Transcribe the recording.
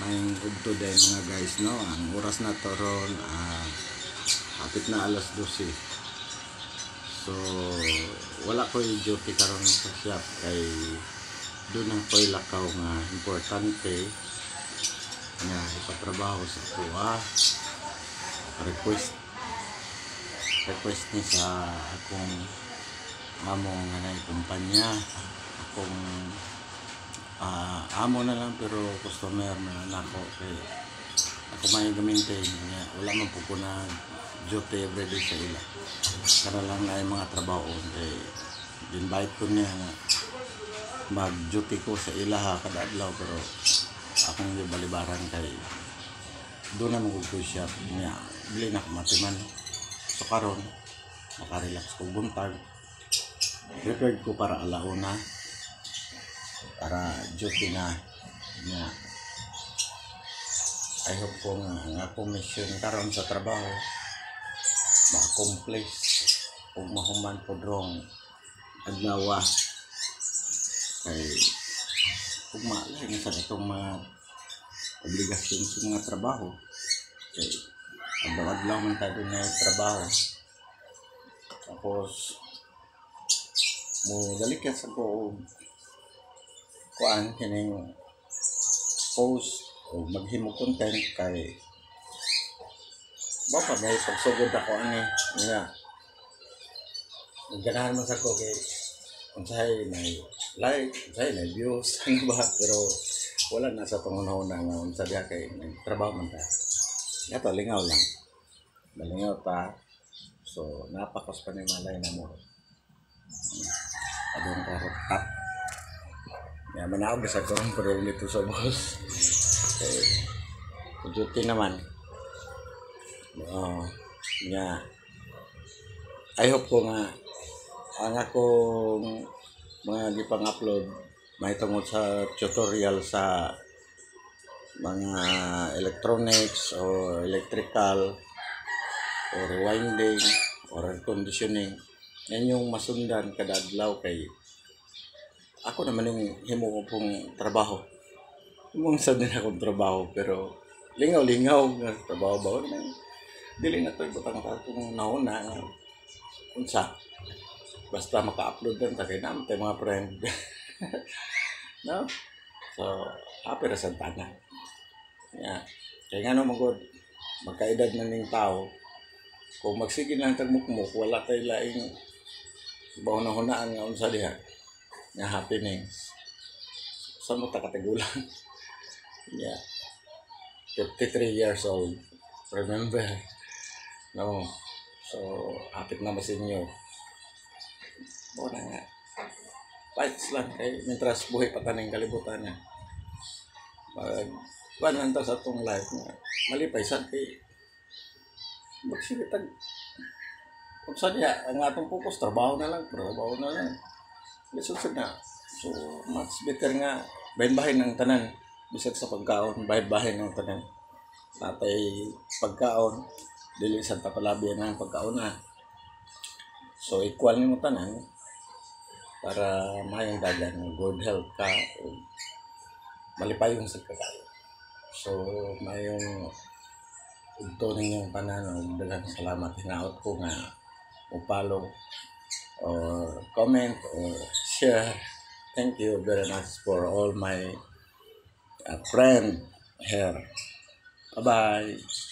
May udto din mga guys, no. Ang oras na to ron hapit na alas 12. So wala ko yung duty karon sa shop kay doon ang ko'y lakaw nga importante nga ipatrabaho sa kuha. Request ni sa akong among nga kumpanya, akong amo na lang pero customer na nako kay ako may gamitin nga wala man po ko na duty everyday sa ila para lang na yung mga trabaho kay invite ko niya nga mag duty ko sa ila ha kada adlaw pero akong balibaran kay doon na magugod siya niya bili na matiman so karon nakarelax ko buntag prepared ko para alauna para duty na nga I hope ko nga akong mission karon sa trabaho ma-accomplish o mahuman po drong adlaw kay kung maalay sa itong mga obligasyon sa mga trabaho kay adlaw man tayo na trabaho tapos mo dali ka sa kuan kining post o maghimo content kay baka may pagsugod ako nga ganahan mo sa ko kay unsay may like unsay may views ano ba pero wala na sa pangunahuna nga unsa diha kay nagtrabaho man ta yato lingaw lang malingaw pa so napakos pa ni malay na mo adong karot tap ya manaog sa kurang pero nito sa boss duty naman nga I hope ko nga ang akong mga gipang-upload may tungod sa tutorial sa mga electronics o electrical o rewinding or air conditioning yan yung masundan kada adlaw kay ako naman yung himo ko pong trabaho mong sa din akong trabaho pero lingaw-lingaw nga trabaho ba dili na to butang atong nauna nga unsa basta maka-upload lang ta kay naman tayo mga friend no so happy ra sa tanan yeah. Kaya nga no magod magkaedad na ning tao kung magsige lang tagmukmuk wala tay laing bahuna-hunaan nga unsa diha nga happenings sa mo ta katigulang yeah 53 years old remember no so hapit na ba senior mo na nga fights lang kay mientras buhay pa taning kalibutan niya kuan ta sa atong life nga malipay sad kay magsige tag kung saan niya ang atong focus trabaho na lang lisod na so much better nga bahin-bahin ng tanan bisag sa pagkaon bahin-bahin ng tanan natay pagkaon dili sa tapalabi ng pagkaon na so equal nimo tanan para mayong dagan good health ka malipayon sa kakayo so mayong udto ninyong tanan daghang salamat hinaot ko nga follow or comment or share thank you very much for all my friend here bye bye